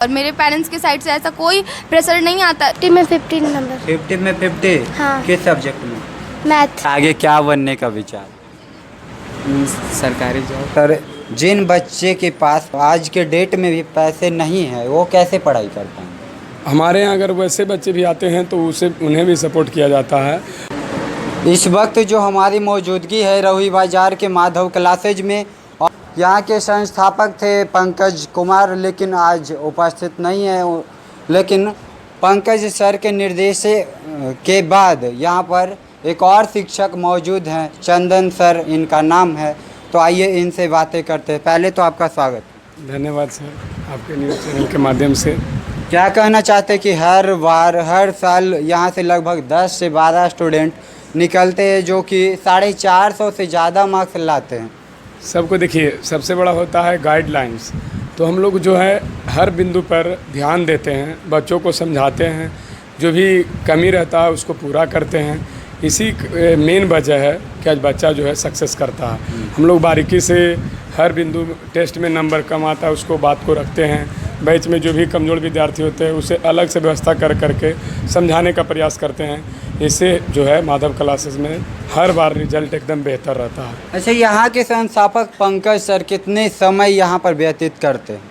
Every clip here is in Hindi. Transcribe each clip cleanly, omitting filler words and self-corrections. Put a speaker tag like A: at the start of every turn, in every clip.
A: और मेरे पेरेंट्स के साइड से ऐसा कोई प्रेशर नहीं आता।
B: 50 में 15 नंबर।
C: 50 में 50?
B: हाँ।
C: किस सब्जेक्ट में?
B: मैथ।
C: आगे क्या बनने का विचार?
D: सरकारी जॉब।
C: सर, जिन बच्चे के पास आज के डेट में भी पैसे नहीं है वो कैसे पढ़ाई कर पाएंगे?
E: हमारे यहाँ अगर वैसे बच्चे भी आते हैं तो उन्हें भी सपोर्ट किया जाता है।
C: इस वक्त जो हमारी मौजूदगी है रहुई बाज़ार के माधव क्लासेज में, और यहाँ के संस्थापक थे पंकज कुमार, लेकिन आज उपस्थित नहीं है। लेकिन पंकज सर के निर्देश के बाद यहाँ पर एक और शिक्षक मौजूद हैं, चंदन सर इनका नाम है। तो आइए इनसे बातें करते हैं। पहले तो आपका स्वागत।
E: धन्यवाद सर, आपके न्यूज़ चैनल के माध्यम से।
C: क्या कहना चाहते हैं कि हर बार हर साल यहाँ से लगभग 10 से 12 स्टूडेंट निकलते हैं जो कि 450 से ज़्यादा मार्क्स लाते हैं।
E: सबको देखिए, सबसे बड़ा होता है गाइडलाइंस। तो हम लोग जो है हर बिंदु पर ध्यान देते हैं, बच्चों को समझाते हैं, जो भी कमी रहता है उसको पूरा करते हैं। इसी मेन वजह है कि आज बच्चा जो है सक्सेस करता है। हम लोग बारीकी से हर बिंदु, टेस्ट में नंबर कम आता है उसको बात को रखते हैं। बैच में जो भी कमज़ोर विद्यार्थी होते हैं उसे अलग से व्यवस्था कर करके समझाने का प्रयास करते हैं। इससे जो है माधव क्लासेस में हर बार रिजल्ट एकदम बेहतर रहता है।
C: अच्छा, यहाँ के संस्थापक पंकज सर कितने समय यहाँ पर व्यतीत करते हैं?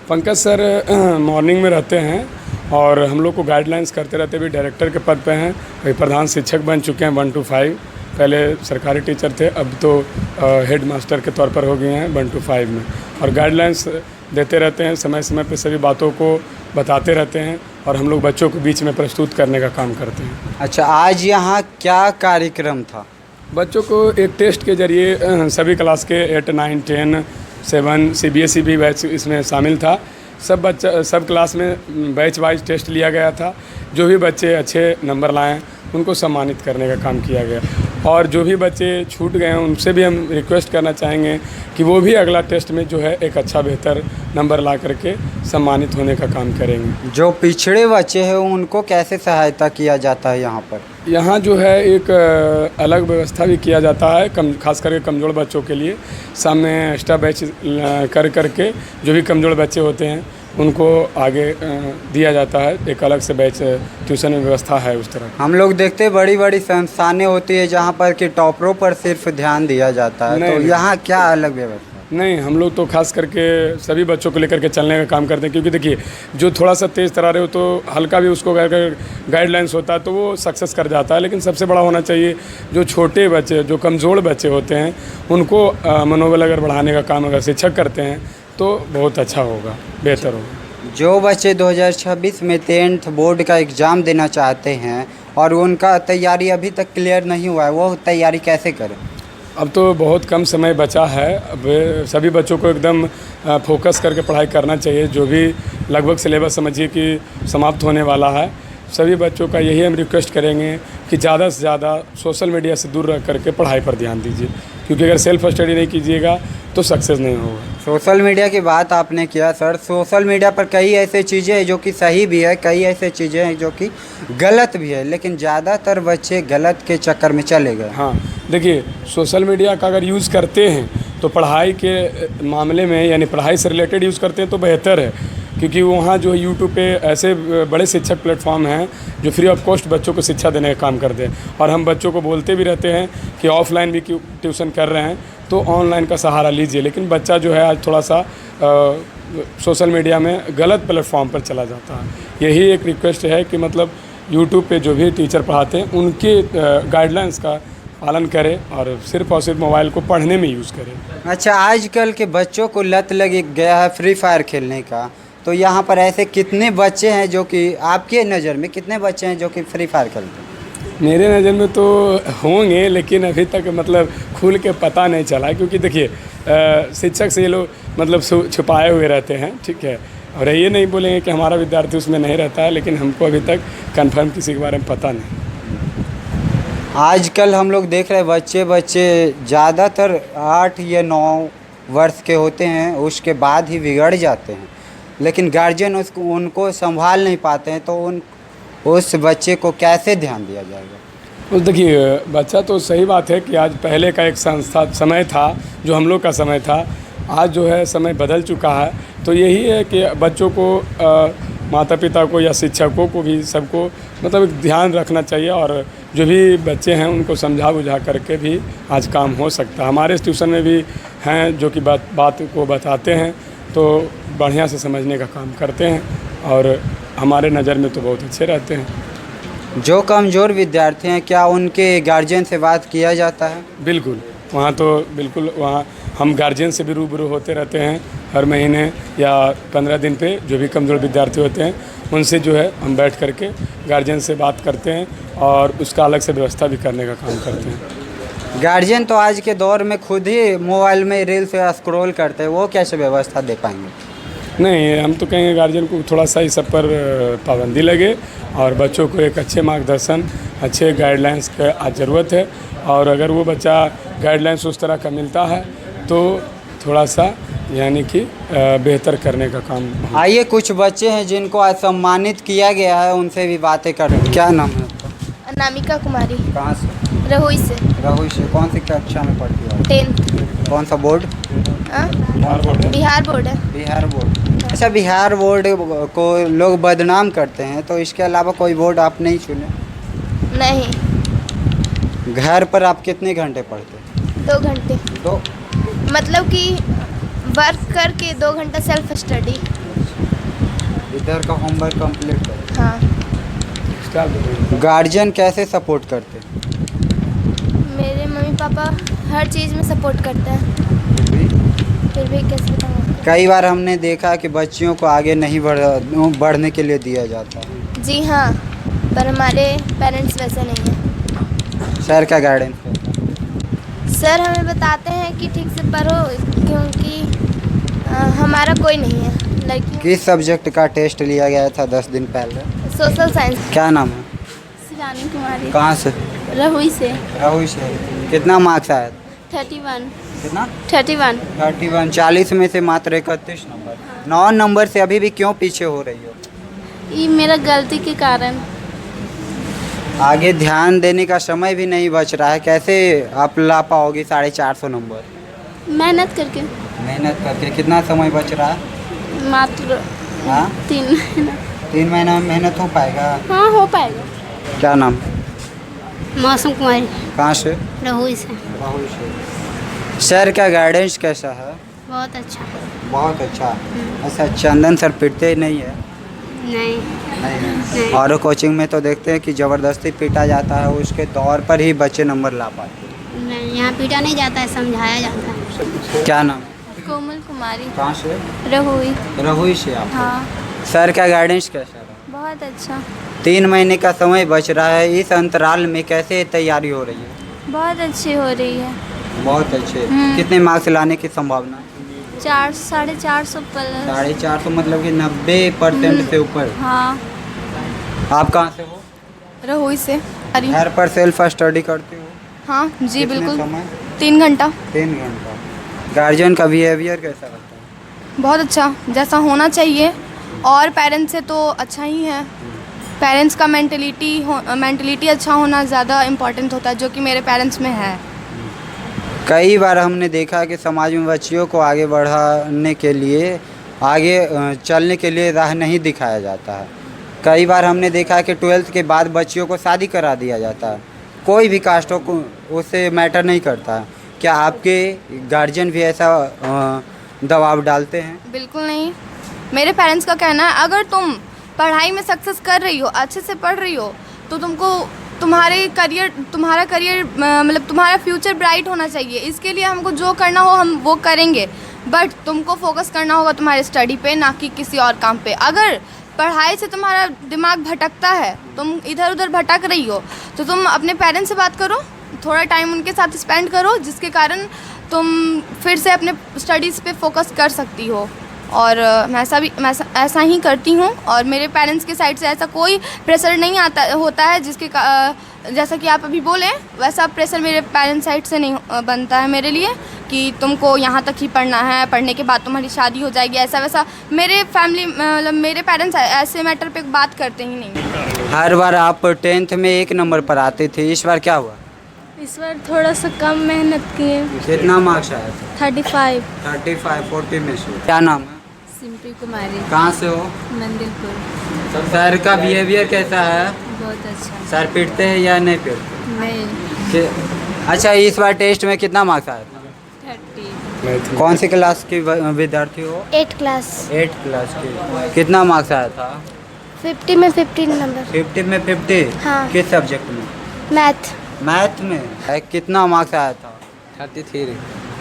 E: पंकज सर मॉर्निंग में रहते हैं और हम लोग को गाइडलाइंस करते रहते। भी डायरेक्टर के पद पे हैं, वही प्रधान शिक्षक बन चुके हैं 1 to 5। पहले सरकारी टीचर थे, अब तो हेड मास्टर के तौर पर हो गए हैं 1 to 5 में। और गाइडलाइंस देते रहते हैं, समय समय पे सभी बातों को बताते रहते हैं और हम लोग बच्चों को बीच में प्रस्तुत करने का काम करते हैं।
C: अच्छा, आज यहाँ क्या कार्यक्रम था?
E: बच्चों को एक टेस्ट के जरिए सभी क्लास के 8, 9, 10, 7 CBSE भी बैच इसमें शामिल था। सब क्लास में बैच वाइज टेस्ट लिया गया था। जो भी बच्चे अच्छे नंबर लाएं उनको सम्मानित करने का काम किया गया। और जो भी बच्चे छूट गए हैं उनसे भी हम रिक्वेस्ट करना चाहेंगे कि वो भी अगला टेस्ट में जो है एक अच्छा बेहतर नंबर ला करके सम्मानित होने का काम करेंगे।
C: जो पिछड़े बच्चे हैं उनको कैसे सहायता किया जाता है यहाँ पर?
E: यहाँ जो है एक अलग व्यवस्था भी किया जाता है, खास करके कमज़ोर बच्चों के लिए। सामने एक्स्ट्रा बैच करके जो भी कमज़ोर बच्चे होते हैं उनको आगे दिया जाता है। एक अलग से बैच ट्यूशन में व्यवस्था है उस तरह।
C: हम लोग देखते हैं बड़ी बड़ी संस्थानें होती है जहाँ पर कि टॉपरों पर सिर्फ ध्यान दिया जाता है, तो यहाँ क्या अलग व्यवस्था?
E: नहीं, हम लोग तो खास करके सभी बच्चों को लेकर के चलने का काम करते हैं। क्योंकि देखिए, जो थोड़ा सा तेज़ तरारे हो तो हल्का भी उसको गाइडलाइंस होता है तो वो सक्सेस कर जाता है। लेकिन सबसे बड़ा होना चाहिए जो छोटे बच्चे, जो कमज़ोर बच्चे होते हैं, उनको मनोबल अगर बढ़ाने का काम अगर शिक्षक करते हैं तो बहुत अच्छा होगा, बेहतर होगा।
C: जो बच्चे 2026 में 10th बोर्ड का एग्ज़ाम देना चाहते हैं और उनका तैयारी अभी तक क्लियर नहीं हुआ है, वो तैयारी कैसे करें?
E: अब तो बहुत कम समय बचा है। अब सभी बच्चों को एकदम फोकस करके पढ़ाई करना चाहिए। जो भी लगभग सिलेबस समझिए कि समाप्त होने वाला है, सभी बच्चों का यही हम रिक्वेस्ट करेंगे कि ज़्यादा से ज़्यादा सोशल मीडिया से दूर रह करके पढ़ाई पर ध्यान दीजिए। क्योंकि अगर सेल्फ स्टडी नहीं कीजिएगा तो सक्सेस नहीं होगा।
C: सोशल मीडिया की बात आपने किया सर, सोशल मीडिया पर कई ऐसे चीज़ें हैं जो कि सही भी है, कई ऐसे चीज़ें हैं जो कि गलत भी है, लेकिन ज़्यादातर बच्चे गलत के चक्कर में चले गए।
E: हाँ, देखिए, सोशल मीडिया का अगर यूज़ करते हैं तो पढ़ाई के मामले में, यानी पढ़ाई से रिलेटेड यूज़ करते हैं तो बेहतर है। क्योंकि वहाँ जो यूट्यूब पे ऐसे बड़े शिक्षक प्लेटफॉर्म हैं जो फ्री ऑफ कॉस्ट बच्चों को शिक्षा देने का काम करते हैं। और हम बच्चों को बोलते भी रहते हैं कि ऑफलाइन भी ट्यूशन कर रहे हैं तो ऑनलाइन का सहारा लीजिए। लेकिन बच्चा जो है आज थोड़ा सा सोशल मीडिया में गलत प्लेटफॉर्म पर चला जाता है। यही एक रिक्वेस्ट है कि मतलब यूट्यूब पे जो भी टीचर पढ़ाते हैं उनके गाइडलाइंस का पालन करें और सिर्फ मोबाइल को पढ़ने में यूज़ करें।
C: अच्छा, आजकल के बच्चों को लत लग गया है फ्री फायर खेलने का, तो यहाँ पर ऐसे कितने बच्चे हैं जो कि आपके नज़र में कितने बच्चे हैं जो कि फ्री फायर खेलते हैं?
E: मेरे नज़र में तो होंगे, लेकिन अभी तक मतलब खुल के पता नहीं चला। क्योंकि देखिए, शिक्षक से ये लोग मतलब छुपाए हुए रहते हैं, ठीक है। और ये नहीं बोलेंगे कि हमारा विद्यार्थी उसमें नहीं रहता है, लेकिन हमको अभी तक कंफर्म किसी के बारे में पता नहीं।
C: आजकल हम लोग देख रहे हैं बच्चे ज़्यादातर 8 या 9 वर्ष के होते हैं, उसके बाद ही बिगड़ जाते हैं। लेकिन गार्जियन उनको संभाल नहीं पाते हैं, तो उस बच्चे को कैसे ध्यान दिया जाएगा?
E: उस देखिए, बच्चा तो सही बात है कि आज पहले का एक समय था जो हम लोग का समय था, आज जो है समय बदल चुका है। तो यही है कि बच्चों को माता पिता को या शिक्षकों को भी सबको मतलब एक ध्यान रखना चाहिए, और जो भी बच्चे हैं उनको समझा बुझा करके भी आज काम हो सकता है। हमारे ट्यूशन में भी हैं जो कि बात को बताते हैं, तो बढ़िया से समझने का काम करते हैं, और हमारे नज़र में तो बहुत अच्छे रहते हैं।
C: जो कमज़ोर विद्यार्थी हैं, क्या उनके गार्जियन से बात किया जाता है?
E: बिल्कुल, वहाँ तो बिल्कुल वहाँ हम गार्जियन से भी रूबरू होते रहते हैं हर महीने या 15 दिन पे। जो भी कमज़ोर विद्यार्थी होते हैं उनसे जो है हम बैठ करके गार्जियन से बात करते हैं, और उसका अलग से व्यवस्था भी करने का काम करते हैं।
C: गार्जियन तो आज के दौर में खुद ही मोबाइल में रील्स स्क्रॉल करते हैं, वो कैसे व्यवस्था दे पाएंगे?
E: नहीं, हम तो कहेंगे गार्जियन को थोड़ा सा इस सब पर पाबंदी लगे, और बच्चों को एक अच्छे मार्गदर्शन, अच्छे गाइडलाइंस का आज ज़रूरत है। और अगर वो बच्चा गाइडलाइंस उस तरह का मिलता है तो थोड़ा सा यानी कि बेहतर करने का काम।
C: आइए, कुछ बच्चे हैं जिनको आज सम्मानित किया गया है, उनसे भी बातें कर। क्या नाम है आपका?
A: अनामिका कुमारी,
C: कहाँ से?
A: रहुई से,
C: रहुई से। कौन सी कक्षा में पढ़ती हो?
A: 10th।
C: कौन सा बोर्ड?
A: बिहार बोर्ड है।
C: बिहार बोर्ड। अच्छा, बिहार बोर्ड को लोग बदनाम करते हैं, तो इसके अलावा कोई बोर्ड आप नहीं चुने?
A: नहीं।
C: घर पर आप कितने घंटे पढ़ते?
A: 2 घंटे।
C: तो
A: मतलब कि वर्क करके 2 घंटा सेल्फ स्टडी।
C: इधर का होमवर्क कंप्लीट करें।
A: हाँ।
C: गार्जियन कैसे सपोर्ट करते हैं?
A: मेरे मम्मी पापा हर चीज़ में सपोर्ट करते हैं। फिर भी कैसे बताऊँ आपको?
C: कई बार हमने देखा कि बच्चियों को आगे नहीं बढ़ने के लिए दिया जाता है।
A: जी हाँ, पर हमारे पेरेंट्स वैसे नहीं हैं।
C: सर का गाइडेंस?
A: सर हमें बताते हैं कि ठीक से पढ़ो, क्योंकि हमारा कोई नहीं है लड़की।
C: किस सब्जेक्ट का टेस्ट लिया गया था 10 दिन पहले?
A: Social science.
C: क्या नाम है?
A: शिवानी कुमारी।
C: कहाँ से?
A: रहुई से।
C: रहुई से। कितना मार्क्स आया?
A: 31।
C: कितना?
A: 31।
C: 31। 40 में से मात्र 31 नंबर। 9 नंबर से अभी भी क्यों पीछे हो रही हो?
A: ये मेरा गलती के कारण।
C: आगे ध्यान देने का समय भी नहीं बच रहा है, कैसे आप ला पाओगी 450 नंबर?
A: मेहनत करके।
C: मेहनत करके। कितना समय बच रहा है?
A: मात्र
C: हाँ,
A: 3 महीना।
C: 3 महीना में मेहनत हो पाएगा?
A: हाँ, हो पाएगा।
C: क्या नाम?
B: मौसम कुमारी,
C: कहाँ से?
B: रहुई से।
C: राहुल से। सर का गाइडेंस कैसा है?
B: बहुत अच्छा।
C: बहुत अच्छा। अच्छा, चंदन सर पिटते नहीं है?
B: नहीं।
C: नहीं। और कोचिंग में तो देखते हैं कि ज़बरदस्ती पीटा जाता है, उसके दौर पर ही बच्चे नंबर ला पाते हैं।
B: नहीं, यहाँ पीटा नहीं जाता है, समझाया जाता है।
C: क्या नाम?
A: कोमल कुमारी,
C: कहाँ से?
A: रहुई।
C: रहुई से आप?
A: हाँ,
C: सर का गाइडेंस कैसा रहा?
A: बहुत अच्छा।
C: 3 महीने का समय बच रहा है, इस अंतराल में कैसे तैयारी हो रही है?
A: बहुत अच्छी हो रही है।
C: बहुत अच्छे। कितने मार्क्स लाने की संभावना है?
A: 400-450 प्लस।
C: 450 मतलब कि 90% से ऊपर।
A: हाँ।
C: आप कहाँ से हो?
A: रहुई से। अरे
C: घर पर सेल्फ स्टडी करते हो?
A: हाँ जी,
C: कितने
A: बिल्कुल।
C: समय?
A: 3 घंटा।
C: 3 घंटा। गार्जियन का बिहेवियर कैसा रहता है?
A: बहुत अच्छा, जैसा होना चाहिए, और पेरेंट्स से तो अच्छा ही है। पेरेंट्स का मेंटलिटी अच्छा होना ज़्यादा इम्पोर्टेंट होता है, जो कि मेरे पेरेंट्स में है।
C: कई बार हमने देखा कि समाज में बच्चियों को आगे बढ़ाने के लिए, आगे चलने के लिए राह नहीं दिखाया जाता है। कई बार हमने देखा कि 12th के बाद बच्चियों को शादी करा दिया जाता है, कोई भी कास्ट हो उससे मैटर नहीं करता है। क्या आपके गार्जियन भी ऐसा दबाव डालते हैं?
A: बिल्कुल नहीं। मेरे पेरेंट्स का कहना है, अगर तुम पढ़ाई में सक्सेस कर रही हो, अच्छे से पढ़ रही हो, तो तुम्हारा करियर मतलब तुम्हारा फ्यूचर ब्राइट होना चाहिए। इसके लिए हमको जो करना हो हम वो करेंगे, बट तुमको फोकस करना होगा तुम्हारे स्टडी पे, ना कि किसी और काम पे। अगर पढ़ाई से तुम्हारा दिमाग भटकता है, तुम इधर उधर भटक रही हो, तो तुम अपने पेरेंट्स से बात करो, थोड़ा टाइम उनके साथ स्पेंड करो, जिसके कारण तुम फिर से अपने स्टडीज़ पे फोकस कर सकती हो। और मैं ऐसा ही करती हूँ, और मेरे पेरेंट्स के साइड से ऐसा कोई प्रेशर नहीं होता है, जैसा कि आप अभी बोले, वैसा प्रेशर मेरे पेरेंट्स साइड से नहीं बनता है मेरे लिए कि तुमको यहाँ तक ही पढ़ना है, पढ़ने के बाद तुम्हारी शादी हो जाएगी, ऐसा वैसा। मेरे फैमिली मतलब मेरे पेरेंट्स ऐसे मैटर पे बात करते ही नहीं।
C: हर बार आप 10th में 1 नंबर पर आते थे, इस बार क्या हुआ?
D: इस बार थोड़ा सा कम मेहनत किए।
C: कितना मार्क्स आया था?
D: 35।
C: 35 40 में से। क्या नाम है?
D: सिंपी कुमारी,
C: कहाँ से हो?
D: मंदिरपुर।
C: सर का बिहेवियर कैसा है?
D: बहुत अच्छा।
C: सर पीटते हैं या नहीं पीटते?
D: नहीं।
C: अच्छा, इस बार टेस्ट में कितना मार्क्स आया था?
D: 30।
C: कौन सी क्लास की विद्यार्थी हो?
B: 8 क्लास।
C: 8 क्लास की। कितना मार्क्स आया था?
B: 50 में 15 नंबर।
C: 50 में 50?
B: हाँ।
C: किस सब्जेक्ट में?
B: मैथ।
C: मैथ में। कितना मार्क्स आया था?
F: 33।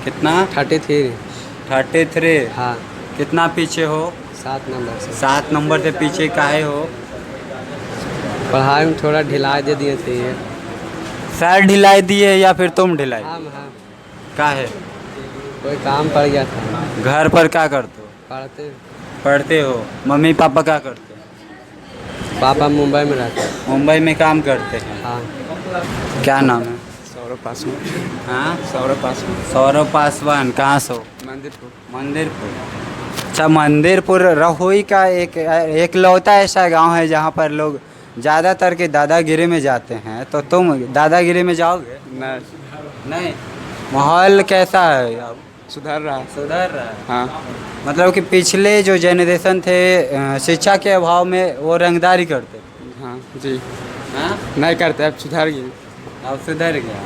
C: कितना?
F: 33।
C: 33?
F: हाँ,
C: कितना पीछे हो?
F: 7 नंबर से।
C: 7 नंबर से पीछे काहे हो?
F: पढ़ाई में थोड़ा ढिलाई दे दिए थे ये।
C: सर ढिलाई दिए या फिर तुम ढिलाई?
F: हाँ,
C: काहे?
F: कोई काम पड़ गया था।
C: घर पर क्या करते हो?
F: पढ़ते।
C: पढ़ते हो। मम्मी पापा क्या करते हैं?
F: पापा मुंबई में रहते हैं।
C: मुंबई में काम करते हैं।
F: हाँ।
C: क्या नाम है?
F: सौरभ पासवान।
C: हाँ,
F: सौरभ पासवान।
C: सौरभ पासवान। कहाँ से हो?
F: मंदिरपुर।
C: मंदिरपुर। अच्छा, मंदिरपुर रहोई का एक लौता ऐसा गांव है जहां पर लोग ज़्यादातर के दादागिरी में जाते हैं, तो तुम दादागिरी में जाओगे? नहीं। माहौल कैसा है अब?
F: सुधर रहा है।
C: सुधर रहा है।
F: हाँ।
C: मतलब कि पिछले जो जनरेशन थे शिक्षा के अभाव में वो रंगदारी करते थे।
F: हाँ जी।
C: हाँ,
F: नहीं करते, अब सुधर गए।
C: अब सुधर गया।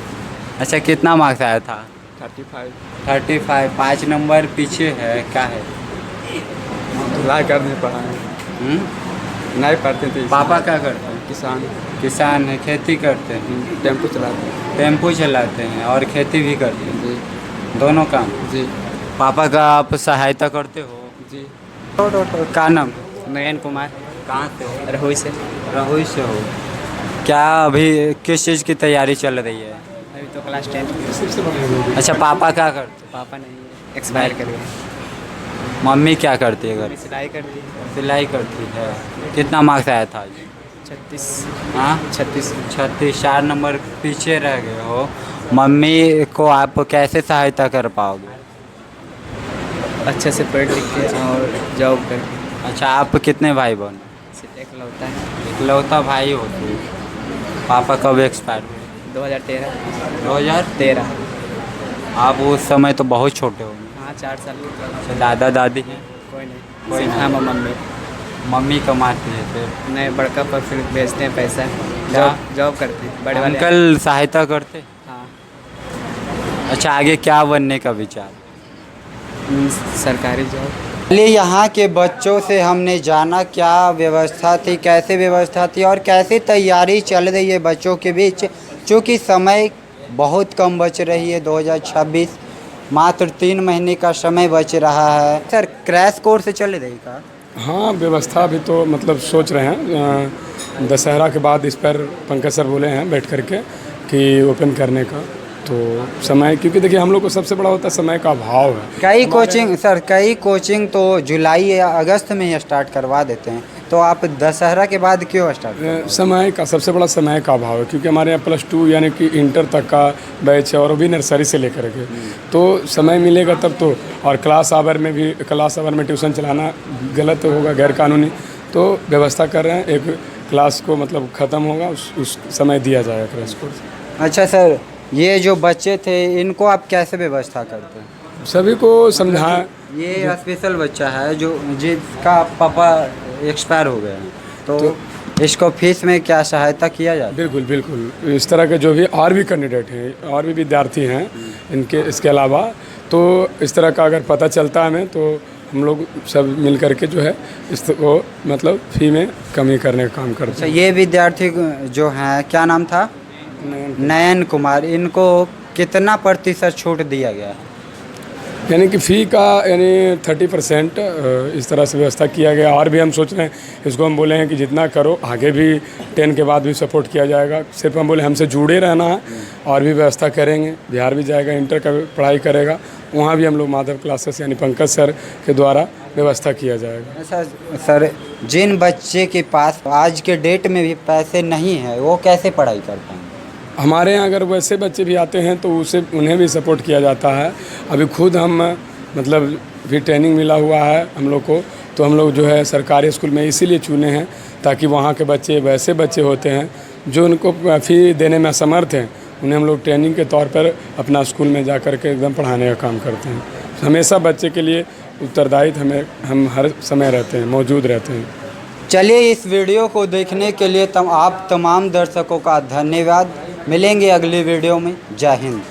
C: अच्छा, कितना मार्क्स आया था?
F: 35।
C: 35। 5 नंबर पीछे है, क्या है?
F: ढिलाई कर दी पढ़ाई। नहीं पढ़ते थे।
C: पापा क्या करते हैं?
F: किसान।
C: किसान है, खेती करते हैं।
F: टेम्पो चलाते हैं।
C: टेम्पो चलाते हैं और खेती भी करते हैं।
F: जी।
C: दोनों काम।
F: जी।
C: पापा का आप सहायता करते हो?
F: जी।
C: क्या नाम?
F: नयन कुमार।
C: कहाँ से हो?
F: रहोई से।
C: रहोई से हो। क्या अभी किस चीज़ की तैयारी चल रही है?
F: अभी तो क्लास 10।
C: अच्छा, पापा क्या करते?
F: पापा नहीं, एक्सपायर कर गए।
C: मम्मी क्या करती है घर?
F: सिलाई करती है।
C: सिलाई करती है। कितना मार्क्स आया था आज?
F: 36।
C: हाँ,
F: 36।
C: 36। 4 नंबर पीछे रह गए हो। मम्मी को आप कैसे सहायता कर पाओगे?
F: अच्छे से पढ़ लिख के और जॉब करके।
C: अच्छा, आप कितने भाई बहन?
F: सिर्फ एक लौता है।
C: इकलौता भाई हो तुम। पापा कब एक्सपायर हुए?
F: 2013।
C: 2013। आप उस समय तो बहुत छोटे होंगे।
F: हाँ, 4 साल के।
C: अच्छा, दादा दादी हैं?
F: कोई नहीं,
C: कोई
F: सिर्फ
C: नहीं।
F: हम और मम्मी।
C: मम्मी कमाती है फिर?
F: नहीं, बड़का पर फिर भेजते हैं पैसा।
C: क्या?
F: जॉब करते हैं बड़े वाले।
C: अंकल सहायता करते?
F: हाँ।
C: अच्छा, आगे क्या बनने का विचार?
F: सरकारी जॉब।
C: चलिए, यहाँ के बच्चों से हमने जाना क्या व्यवस्था थी, कैसे व्यवस्था थी और कैसे तैयारी चल रही है बच्चों के बीच। चूँकि समय बहुत कम बच रही है, 2026 मात्र 3 महीने का समय बच रहा है। सर, क्रैश कोर्स चल रही का?
E: हाँ, व्यवस्था अभी तो मतलब सोच रहे हैं दशहरा के बाद इस पर पंकज सर बोले हैं बैठ करके कि ओपन करने का। तो समय, क्योंकि देखिए हम लोग को सबसे बड़ा होता है समय का अभाव है।
C: कई कोचिंग तो जुलाई या अगस्त में ही स्टार्ट करवा देते हैं, तो आप दशहरा के बाद क्यों स्टार्ट?
E: समय का सबसे बड़ा समय का अभाव है, क्योंकि हमारे यहाँ +2 यानी कि इंटर तक का बैच है और वो भी नर्सरी से लेकर के। तो समय मिलेगा तब तो। और क्लास आवर में ट्यूशन चलाना गलत होगा, गैर कानूनी। तो व्यवस्था कर रहे हैं, एक क्लास को मतलब ख़त्म होगा उस समय दिया जाएगा क्रैश कोर्स।
C: अच्छा सर, ये जो बच्चे थे इनको आप कैसे व्यवस्था करते हैं?
E: सभी को समझाएं।
C: ये स्पेशल बच्चा है जो जिसका पापा एक्सपायर हो गए हैं, तो इसको फीस में क्या सहायता किया जाए?
E: बिल्कुल बिल्कुल। इस तरह के जो भी और भी कैंडिडेट हैं और भी विद्यार्थी हैं इनके इसके अलावा, तो इस तरह का अगर पता चलता है हमें तो हम लोग सब मिल करके जो है इसको मतलब फी में कमी करने का काम करते हैं।
C: अच्छा, ये विद्यार्थी जो हैं, क्या नाम था? नयन कुमार। इनको कितना प्रतिशत छूट दिया गया है?
E: यानी कि फ़ी का यानी 30% इस तरह से व्यवस्था किया गया। और भी हम सोच रहे हैं, इसको हम बोले हैं कि जितना करो आगे भी 10 के बाद भी सपोर्ट किया जाएगा। सिर्फ हम बोले हमसे जुड़े रहना है और भी व्यवस्था करेंगे। बिहार भी जाएगा, इंटर का पढ़ाई करेगा, वहाँ भी हम लोग माधव क्लासेस यानी पंकज सर के द्वारा व्यवस्था किया जाएगा।
C: ऐसा सर, जिन बच्चे के पास आज के डेट में भी पैसे नहीं है वो कैसे पढ़ाई कर पाएंगे?
E: हमारे यहाँ अगर वैसे बच्चे भी आते हैं तो उन्हें भी सपोर्ट किया जाता है। अभी खुद हम मतलब भी ट्रेनिंग मिला हुआ है हम लोग को, तो हम लोग जो है सरकारी स्कूल में इसीलिए चुने हैं ताकि वहाँ के बच्चे वैसे बच्चे होते हैं जो उनको फ़ी देने में असमर्थ हैं, उन्हें हम लोग ट्रेनिंग के तौर पर अपना स्कूल में जा कर के एकदम पढ़ाने का काम करते हैं। हमेशा बच्चे के लिए उत्तरदायित्व हम हर समय रहते हैं, मौजूद रहते हैं।
C: चलिए, इस वीडियो को देखने के लिए आप तमाम दर्शकों का धन्यवाद। मिलेंगे अगली वीडियो में। जय हिंद।